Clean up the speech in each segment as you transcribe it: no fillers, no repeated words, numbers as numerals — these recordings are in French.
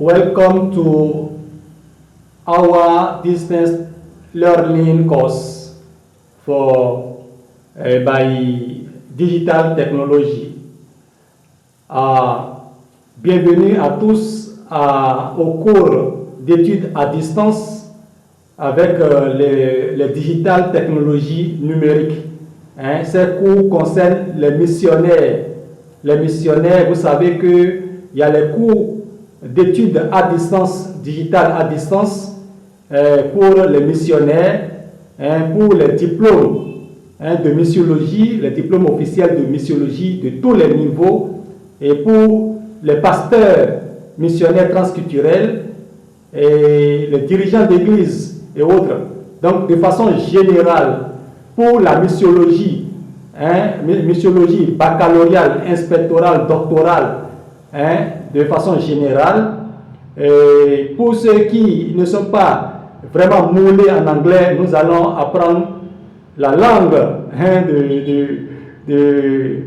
Welcome to our distance learning course for by Digital Technology. Bienvenue à tous au cours d'études à distance avec les Digital Technologies numériques. Ces cours concernent les missionnaires. Les missionnaires, vous savez qu'il y a les cours d'études à distance, digitales à distance, pour les missionnaires, pour les diplômes de missiologie, les diplômes officiels de missiologie de tous les niveaux, et pour les pasteurs missionnaires transculturels et les dirigeants d'église et autres. Donc, de façon générale, pour la missiologie, missiologie baccalauréale, inspectorale, doctorale, de façon générale. Et pour ceux qui ne sont pas vraiment moulés en anglais, nous allons apprendre la langue de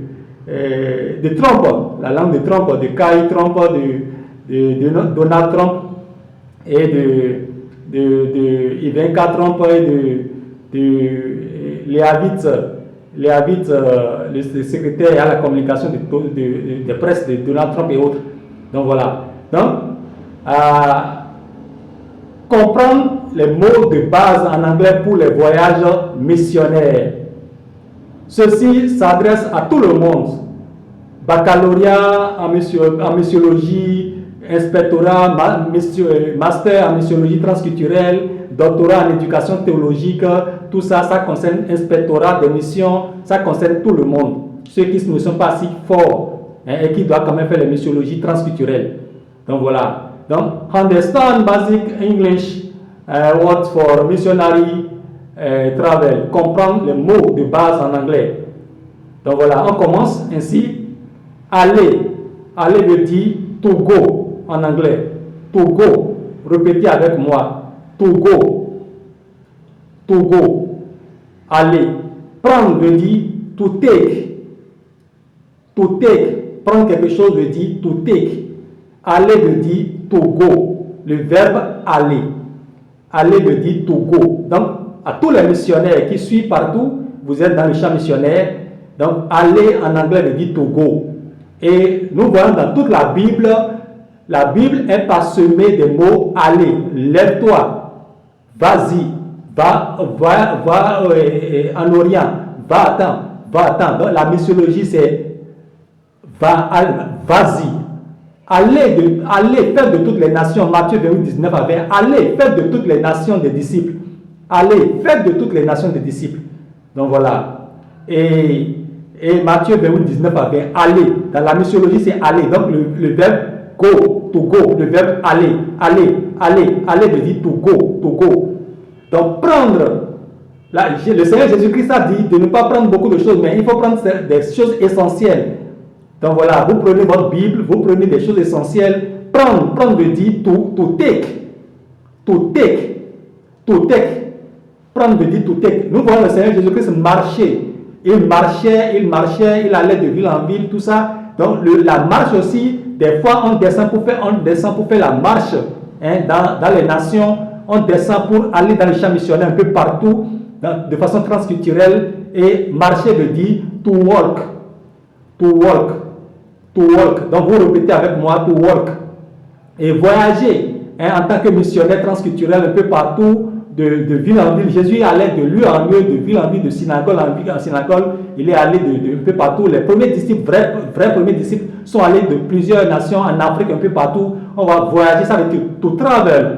Trump, la langue de Trump, de Kai Trump, de Donald Trump et de Ivanka Trump et de Leavitt, le secrétaire à la communication de presse de Donald Trump et autres. Donc voilà. Donc, comprendre les mots de base en anglais pour les voyages missionnaires. Ceci s'adresse à tout le monde. Baccalauréat en missiologie, inspectorat, master en missiologie transculturelle, doctorat en éducation théologique, tout ça, ça concerne inspectorat des missions, ça concerne tout le monde. Ceux qui ne sont pas si forts et qui doivent quand même faire les missiologies transculturelles. Donc voilà. Donc, understand basic English words for missionary travel. Comprendre les mots de base en anglais. Donc voilà, on commence ainsi. Aller. Aller veut dire to go en anglais. To go. Répétez avec moi. To go. To go. Aller. Prendre veut dire to take. To take. Prendre quelque chose veut dire to take. Aller veut dire to go. Le verbe aller. Aller veut dire to go. Donc, à tous les missionnaires qui suivent partout, vous êtes dans le champ missionnaire. Donc, aller en anglais veut dire to go. Et nous voyons dans toute la Bible est parsemée des mots aller. Lève-toi, vas-y, va en Orient, va-t'en. Donc, la missiologie, c'est vas-y. Allez, faites de toutes les nations. Matthieu 28, 19 à 20. Allez, faites de toutes les nations des disciples. Allez, faites de toutes les nations des disciples. Donc voilà. Et Matthieu 28, 19 à 20. Allez. Dans la missiologie, c'est aller. Donc le verbe go, to go. Le verbe aller veut dire to go. Donc prendre. Là, le Seigneur Jésus-Christ a dit de ne pas prendre beaucoup de choses, mais il faut prendre des choses essentielles. Donc voilà, vous prenez votre Bible, vous prenez des choses essentielles. Prendre veut dire to take. Prendre veut dire to take. Nous voyons le Seigneur Jésus-Christ marcher. Il marchait, il allait de ville en ville, tout ça. Donc la marche aussi, des fois on descend pour faire la marche dans les nations. On descend pour aller dans les champs missionnaires un peu partout, de façon transculturelle. Et marcher veut dire to walk. Donc vous répétez avec moi, to walk. Et voyager en tant que missionnaire transculturel un peu partout, de ville en ville. Jésus allait de lieu en lieu, de ville en ville, de synagogue en synagogue. Il est allé de un peu partout. Les premiers disciples, vrais premiers disciples, sont allés de plusieurs nations en Afrique, un peu partout. On va voyager, ça veut dire to travel.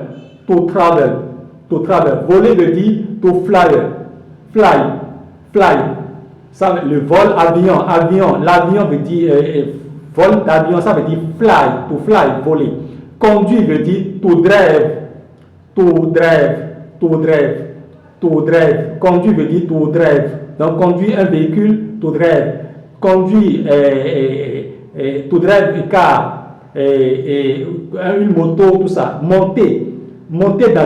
Voler veut dire to fly. Ça, le vol, avion. L'avion veut dire vol d'avion, ça veut dire fly, voler. Conduire veut dire to drive. Conduire veut dire to drive. Donc conduire un véhicule, to drive. Conduire to drive un car, une moto, tout ça. Monter dans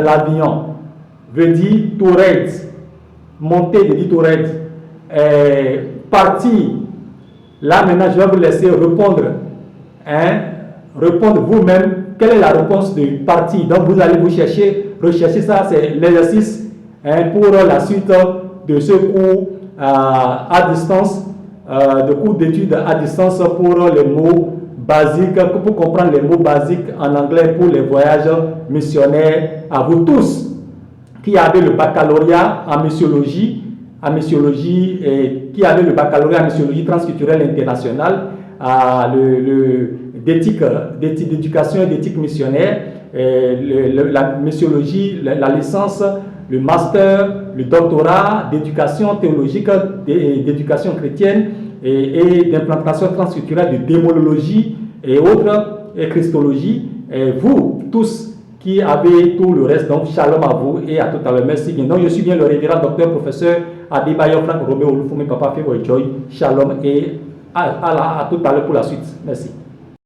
l'avion veut dire to ride. Monter veut dire to ride. Partir. Là maintenant je vais vous laisser répondre répondre vous-même quelle est la réponse du parti. Donc vous allez vous rechercher ça, c'est l'exercice pour la suite de ce cours à distance, de cours d'études à distance pour les mots basiques, pour comprendre les mots basiques en anglais pour les voyages missionnaires. À vous tous qui avez le baccalauréat en missiologie, et qui avez le baccalauréat en missiologie transculturelle internationale, d'éducation et d'éthique missionnaire, la missiologie, la licence, le master, le doctorat d'éducation théologique, d'éducation chrétienne et d'implantation transculturelle, de démonologie et autres, et christologie. Et vous tous qui avez tout le reste, donc shalom à vous et à tout à l'heure. Merci bien. Donc je suis bien le révérend docteur professeur Adebayo Frank Robert Olufume Papa Favoy Joy. Shalom et à tout à l'heure pour la suite. Merci.